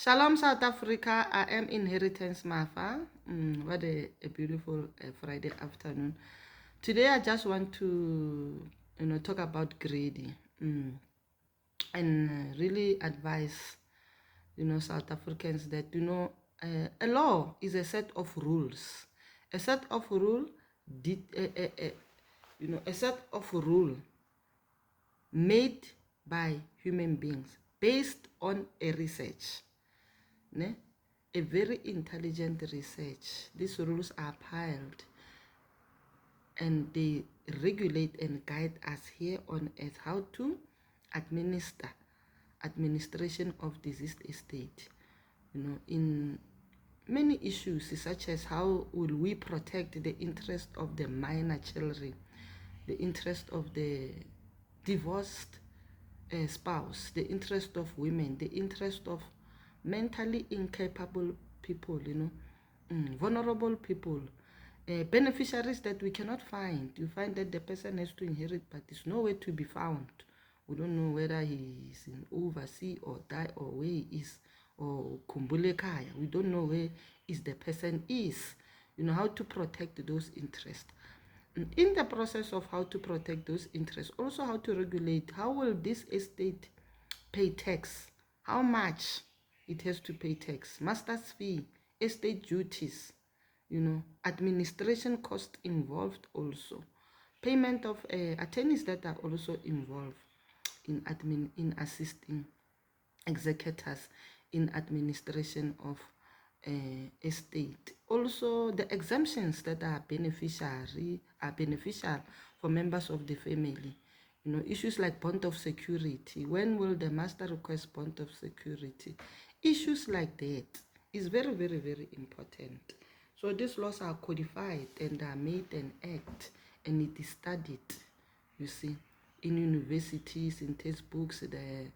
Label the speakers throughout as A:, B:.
A: Shalom, South Africa. I am Inheritance Mafa. What a beautiful Friday afternoon. Today, I just want to, talk about greedy, and really advise, South Africans that, a law is a set of rules. A set of rule, a set of rule made by human beings based on a research. Ne? A very intelligent research. These rules are piled and they regulate and guide us here on earth how to administration of diseased estate. In many issues such as how will we protect the interest of the minor children, the interest of the divorced spouse, the interest of women, the interest of mentally incapable people, vulnerable people, beneficiaries that we cannot find. You find that the person has to inherit, but there's nowhere to be found. We don't know whether he is in overseas or die or where he is, or Kumbule Kaya. We don't know where is the person is. How to protect those interests. In the process of how to protect those interests, also how to regulate, how will this estate pay tax, how much it has to pay tax, master's fee, estate duties, administration cost involved, also payment of attorneys that are also involved in assisting executors in administration of estate. Also, the exemptions that are beneficial for members of the family. Issues like bond of security. When will the master request bond of security? Issues like that is very, very, very important. So these laws are codified and are made an act, and it is studied, you see, in universities, in textbooks. The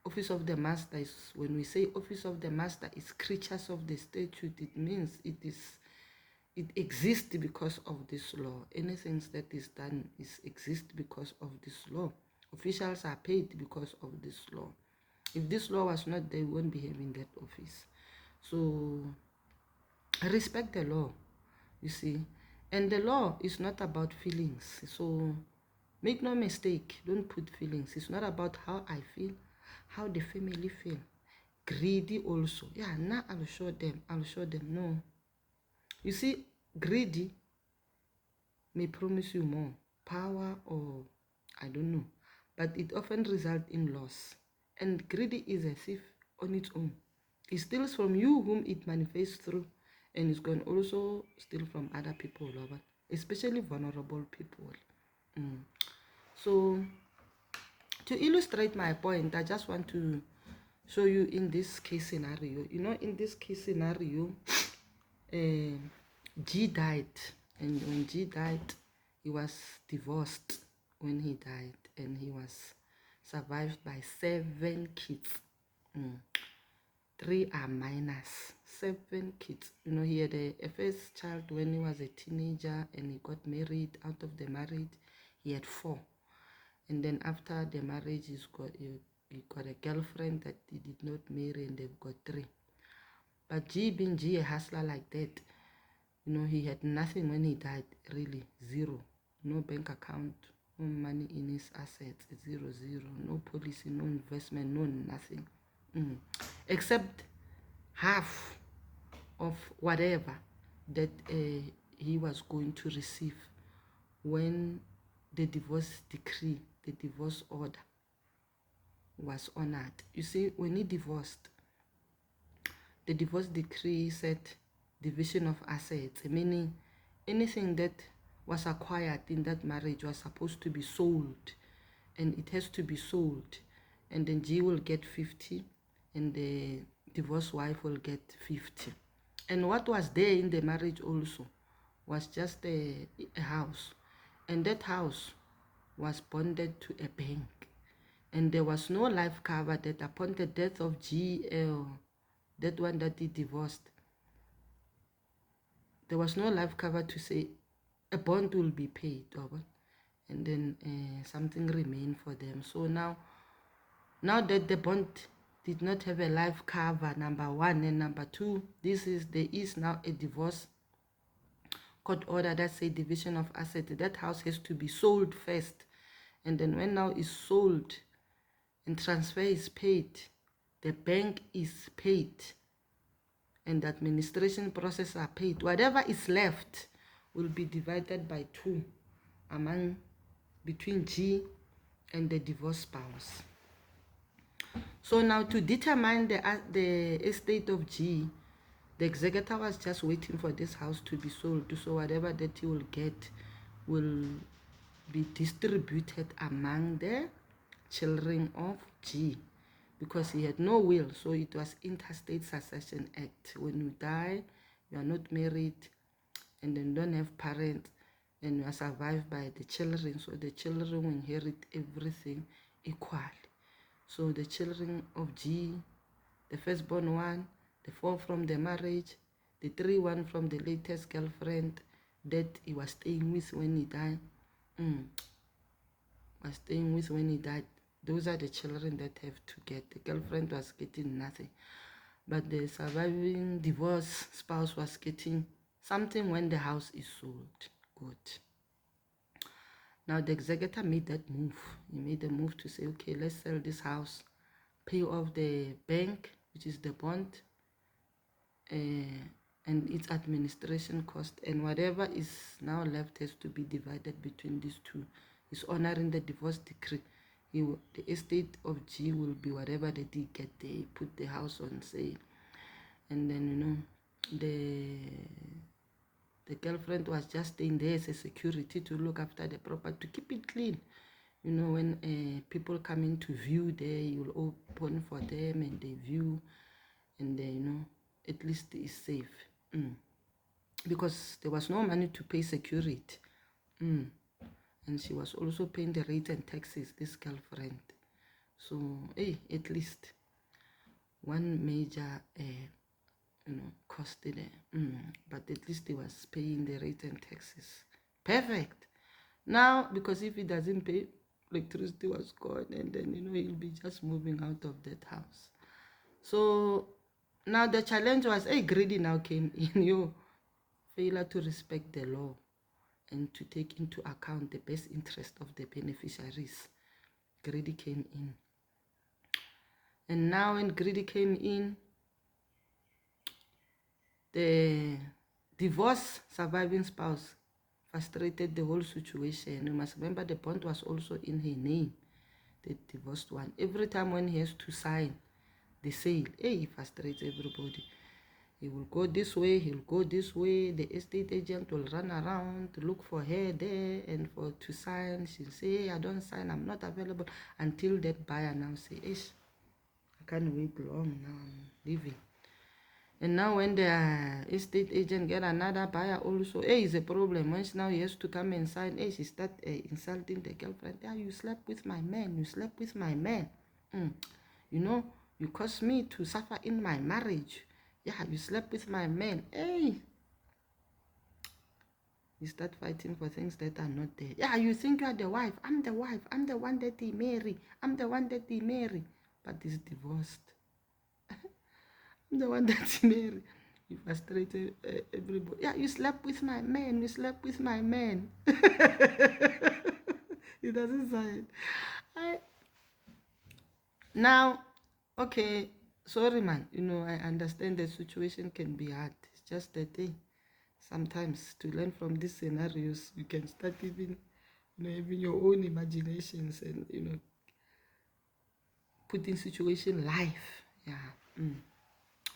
A: Office of the Master is, when we say Office of the Master is creatures of the statute, it means it exists because of this law. Anything that is done exists because of this law. Officials are paid because of this law. If this law was not there, we won't be having that office. So respect the law, you see. And the law is not about feelings. So make no mistake, don't put feelings. It's not about how I feel, how the family feel. Greedy also. Yeah, now I'll show them. No. You see, greedy may promise you more power, or I don't know, but it often results in loss. And greedy is a thief on its own. It steals from you whom it manifests through, and it can also steal from other people, especially vulnerable people. So to illustrate my point, I just want to show you in this case scenario. In this case scenario, G died, and when G died, he was divorced when he died, and he was survived by 7 kids. 3 are minors. 7 kids. He had a first child when he was a teenager, and he got married. Out of the marriage, he had 4. And then after the marriage, he got a girlfriend that he did not marry, and they've got 3. But G, being G, a hustler like that, he had nothing when he died, really. 0. No bank account, no money in his assets, 0, 0. No policy, no investment, no nothing. Except half of whatever that he was going to receive when the divorce decree, the divorce order was honored. You see, when he divorced, the divorce decree said division of assets, meaning anything that was acquired in that marriage was supposed to be sold, and it has to be sold, and then G will get 50 and the divorced wife will get 50. And what was there in the marriage also was just a house, and that house was bonded to a bank, and there was no life cover that upon the death of GL, that one that he divorced, there was no life cover to say a bond will be paid, and then something remained for them. So now that the bond did not have a life cover, number one. And number two, there is now a divorce court order that say division of asset. That house has to be sold first. And then when now is sold and transfer is paid, the bank is paid, and the administration process are paid, whatever is left will be divided by 2 between G and the divorced spouse. So now to determine the estate of G, the executor was just waiting for this house to be sold, so whatever that he will get will be distributed among the children of G, because he had no will. So it was Interstate Succession Act. When you die, you are not married, and then don't have parents, and you are survived by the children, so the children will inherit everything equally. So the children of G, the firstborn one, the 4 from the marriage, the 3 one from the latest girlfriend that he was staying with when he died, those are the children that have to get. The girlfriend was getting nothing, but the surviving divorce spouse was getting something when the house is sold. Good. Now the executor made that move. He made a move to say, okay, let's sell this house, pay off the bank, which is the bond, and its administration cost, and whatever is now left has to be divided between these two. He's honoring the divorce decree. The estate of G will be whatever they did get. They put the house on sale, and then the girlfriend was just staying there as a security to look after the property, to keep it clean. When people come in to view there, you'll open for them and they view, and at least it's safe. Because there was no money to pay security. And she was also paying the rate and taxes, this girlfriend. So, at least one major costed but at least he was paying the rate and taxes. Perfect. Now, because if he doesn't pay, electricity was gone, and then he'll be just moving out of that house. So now the challenge was, greedy now came in, your failure to respect the law and to take into account the best interest of the beneficiaries. Greedy came in. And now when greedy came in, the divorce surviving spouse frustrated the whole situation. You must remember the bond was also in her name, the divorced one. Every time when he has to sign the sale, he frustrates everybody. He will go this way, he'll go this way. The estate agent will run around to look for her there and to sign. She'll say, I don't sign, I'm not available, until that buyer now say, I can't wait long now, I'm leaving. And now when the estate agent get another buyer also, is a problem. Once now he has to come and sign, she start insulting the girlfriend. You slept with my man, you slept with my man. You caused me to suffer in my marriage. You slept with my man. You start fighting for things that are not there. You think you are the wife. I'm the wife. I'm the one that he married. I'm the one that he married. But he's divorced. I'm the one that he married. You frustrated everybody. You slept with my man. You slept with my man. He doesn't say it. Now, okay. Sorry, man. I understand the situation can be hard. It's just that sometimes to learn from these scenarios, you can start even, having your own imaginations and putting situation life.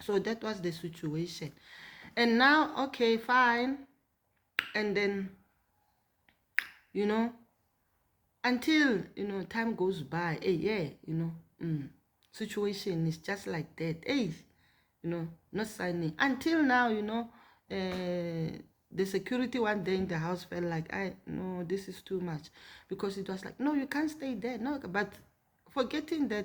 A: So that was the situation. And now, okay, fine. And then, until time goes by, situation is just like that. Not signing until now. The security one day in the house felt like, no, this is too much, because it was like, no, you can't stay there. No, but forgetting that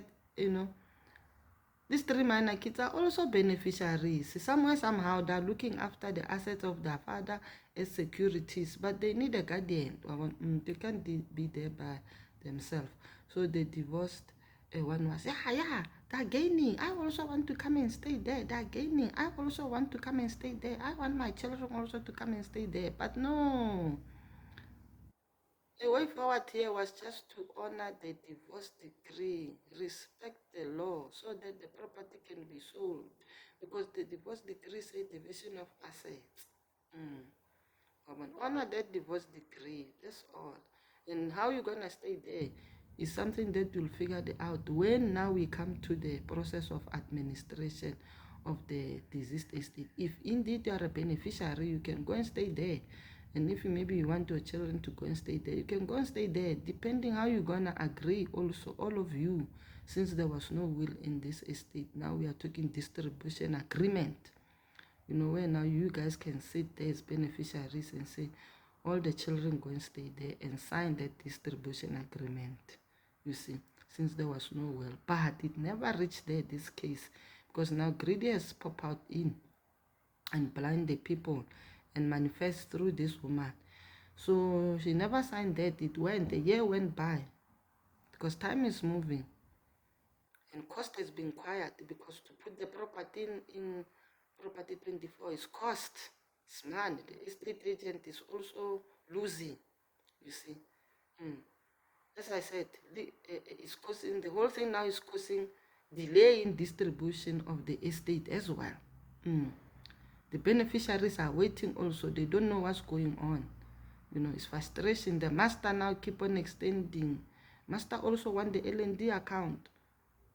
A: these 3 minor kids are also beneficiaries. Somewhere, somehow, they're looking after the assets of their father as securities, but they need a guardian. They can't be there by themselves. So they divorced. One was, They're gaining. I also want to come and stay there. They're gaining. I also want to come and stay there. I want my children also to come and stay there. But no. The way forward here was just to honor the divorce decree, respect the law so that the property can be sold. Because the divorce decree says division of assets. Come on, honor that divorce decree. That's all. And how you're gonna stay there is something that you'll figure out when now we come to the process of administration of the deceased estate. If indeed you are a beneficiary, you can go and stay there. And if maybe you want your children to go and stay there, you can go and stay there, depending how you're gonna agree also, all of you, since there was no will in this estate. Now we are talking distribution agreement. You know, where now you guys can sit there as beneficiaries and say, all the children go and stay there and sign that distribution agreement. You see, since there was no will. But it never reached there, this case, because now greedy has popped out in and blind the people and manifest through this woman. So she never signed that. It went, a year went by, because time is moving. And cost has been quiet, because to put the property in property 24 is cost. It's money. The estate agent is also losing, you see. As I said, it's causing, the whole thing now is causing delay in distribution of the estate as well. The beneficiaries are waiting also. They don't know what's going on. You know, it's frustration. The master now keep on extending. Master also want the L&D account.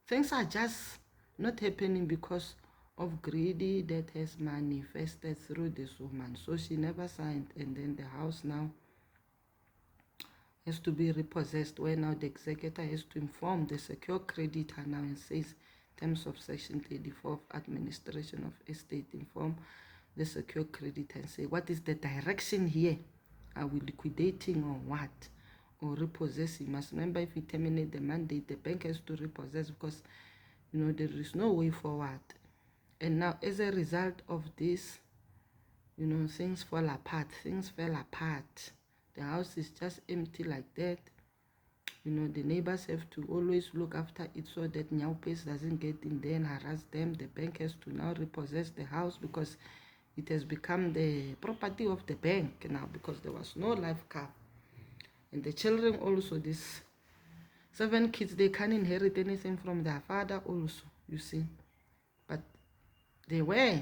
A: Things are just not happening because of greedy that has manifested through this woman. So she never signed, and then the house now has to be repossessed, where now the executor has to inform the secure creditor now and says, terms of section 34 of administration of estate, inform the secure creditor and say, what is the direction here? Are we liquidating or what? Or repossessing? Must remember, if we terminate the mandate, the bank has to repossess, because you know there is no way forward. And now as a result of this, you know, things fall apart. Things fell apart. The house is just empty like that. You know, the neighbors have to always look after it so that Nyaupes doesn't get in there and harass them. The bank has to now repossess the house because it has become the property of the bank now, because there was no life cover. And the children also, these 7 kids, they can't inherit anything from their father also, you see. But they were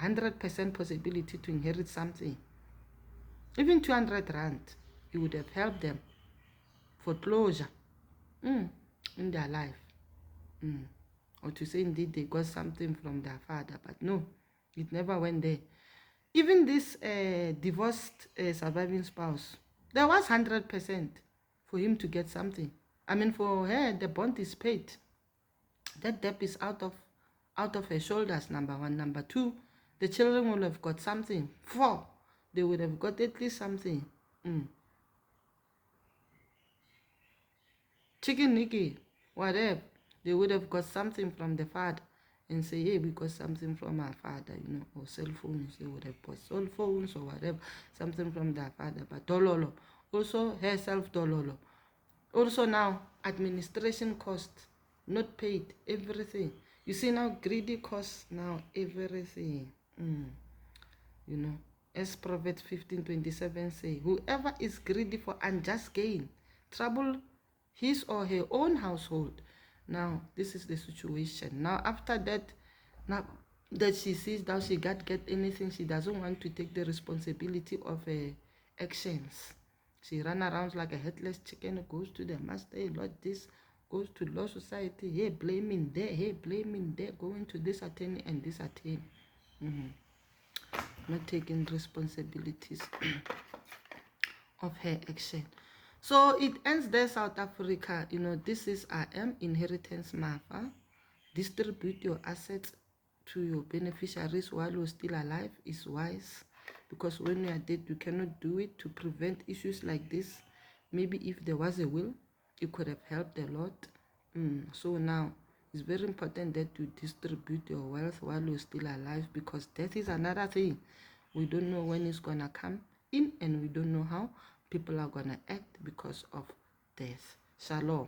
A: 100% possibility to inherit something. Even 200 rand, it would have helped them for closure in their life. Or to say indeed they got something from their father, but no, it never went there. Even this divorced surviving spouse, there was 100% for him to get something. I mean, for her, the bond is paid. That debt is out of her shoulders, number one. Number two, the children will have got something. 4, they would have got at least something. Chicken Nicky, whatever, they would have got something from the father and say, hey, we got something from our father, you know, or cell phones. They would have bought cell phones or whatever, something from their father. But Dololo, also herself Dololo. Also now, administration costs, not paid, everything. You see now, greedy costs now everything. You know, as Proverbs 15:27 say, whoever is greedy for unjust gain, trouble his or her own household. Now, this is the situation. Now, after that, now that she sees that she can't get anything, she doesn't want to take the responsibility of her actions. She run around like a headless chicken, goes to the master, Lord this, goes to law society, hey, blaming there, hey, blaming there, going to this attorney and this attorney. Not taking responsibilities of her action. So it ends there, South Africa. You know, this is Inheritance Mafa. Distribute your assets to your beneficiaries while you're still alive is wise, because when you are dead, you cannot do it. To prevent issues like this, maybe if there was a will, it could have helped a lot. So now it's very important that you distribute your wealth while you're still alive, because death is another thing. We don't know when it's gonna come in, and we don't know how people are gonna act because of death. Shalom.